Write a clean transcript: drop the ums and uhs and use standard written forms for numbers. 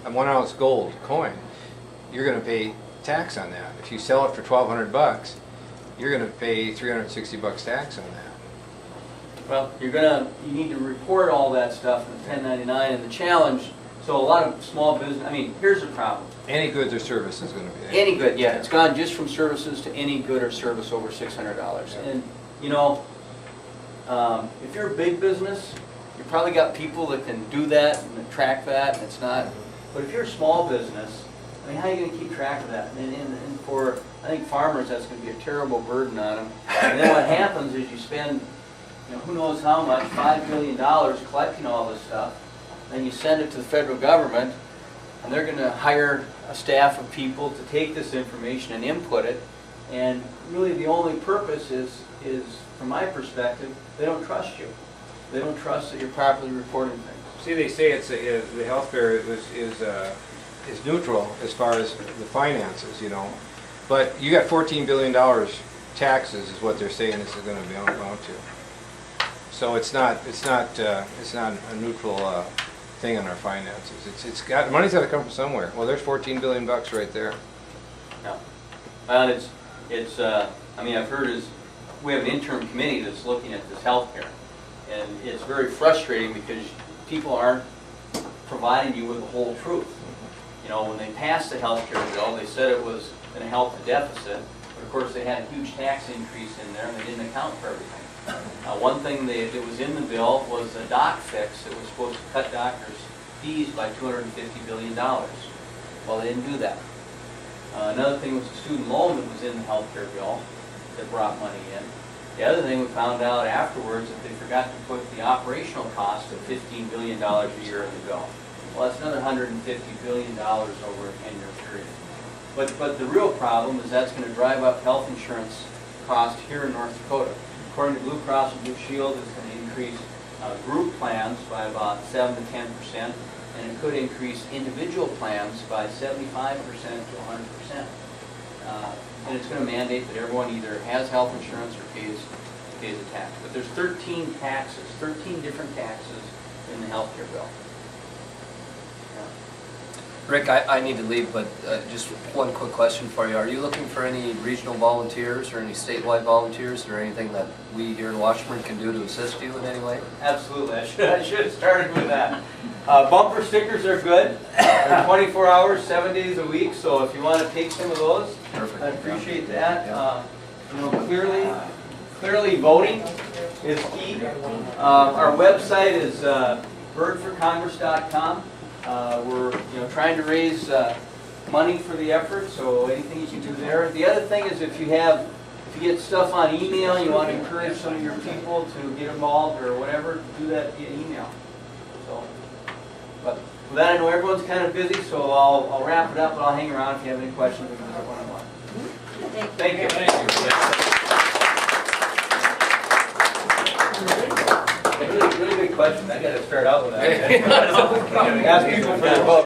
a 1 ounce gold coin, you're going to pay tax on that. If you sell it for $1,200, you're going to pay $360 tax on that. Well, you need to report all that stuff in the 1099, and the challenge, so a lot of small business, I mean, here's the problem. Any goods or service is going to be there. Any good, yeah, it's gone just from services to any good or service over $600. And, you know, if you're a big business, you probably got people that can do that and track that, and it's not, but if you're a small business, I mean, how are you going to keep track of that? And for, I think, farmers, that's going to be a terrible burden on them. And then what happens is you spend, you know, who knows how much, $5 billion collecting all this stuff, then you send it to the federal government, and they're going to hire a staff of people to take this information and input it, and really the only purpose is from my perspective, they don't trust you. They don't trust that you're properly reporting things. See, they say it's the healthcare is neutral as far as the finances, you know, but you got $14 billion taxes is what they're saying this is going to be amount to. So it's not a neutral thing on our finances. It's got money's got to come from somewhere. Well, there's $14 billion right there. Yeah. Well, it's I mean, I've heard we have an interim committee that's looking at this healthcare, and it's very frustrating because people aren't providing you with the whole truth. You know, when they passed the healthcare bill, they said it was going to help the deficit, but of course they had a huge tax increase in there, and they didn't account for everything. One thing that was in the bill was a doc fix that was supposed to cut doctors' fees by $250 billion. Well, they didn't do that. Another thing was the student loan that was in the healthcare bill that brought money in. The other thing we found out afterwards that they forgot to put the operational cost of $15 billion a year in the bill. Well, that's another $150 billion over a 10-year period. But the real problem is that's going to drive up health insurance costs here in North Dakota. According to Blue Cross and Blue Shield, it's going to increase group plans by about 7 to 10%, and it could increase individual plans by 75% to 100%. And it's going to mandate that everyone either has health insurance or pays a tax. But there's 13 different taxes in the healthcare bill. Rick, I need to leave, but just one quick question for you. Are you looking for any regional volunteers or any statewide volunteers or anything that we here in Washburn can do to assist you in any way? Absolutely. I should have started with that. Bumper stickers are good. They're 24 hours, 7 days a week, so if you want to take some of those, Perfect. I appreciate that. You know, clearly voting is key. Our website is bergforcongress.com. We're trying to raise money for the effort, so anything you can do there. The other thing is if you get stuff on email, you want to encourage some of your people to get involved or whatever, do that via email. So, but with that, I know everyone's kind of busy, so I'll wrap it up, but I'll hang around if you have any questions. We can talk one-on-one. Thank you. Really good question. I got to start out with that. Ask people for their vote.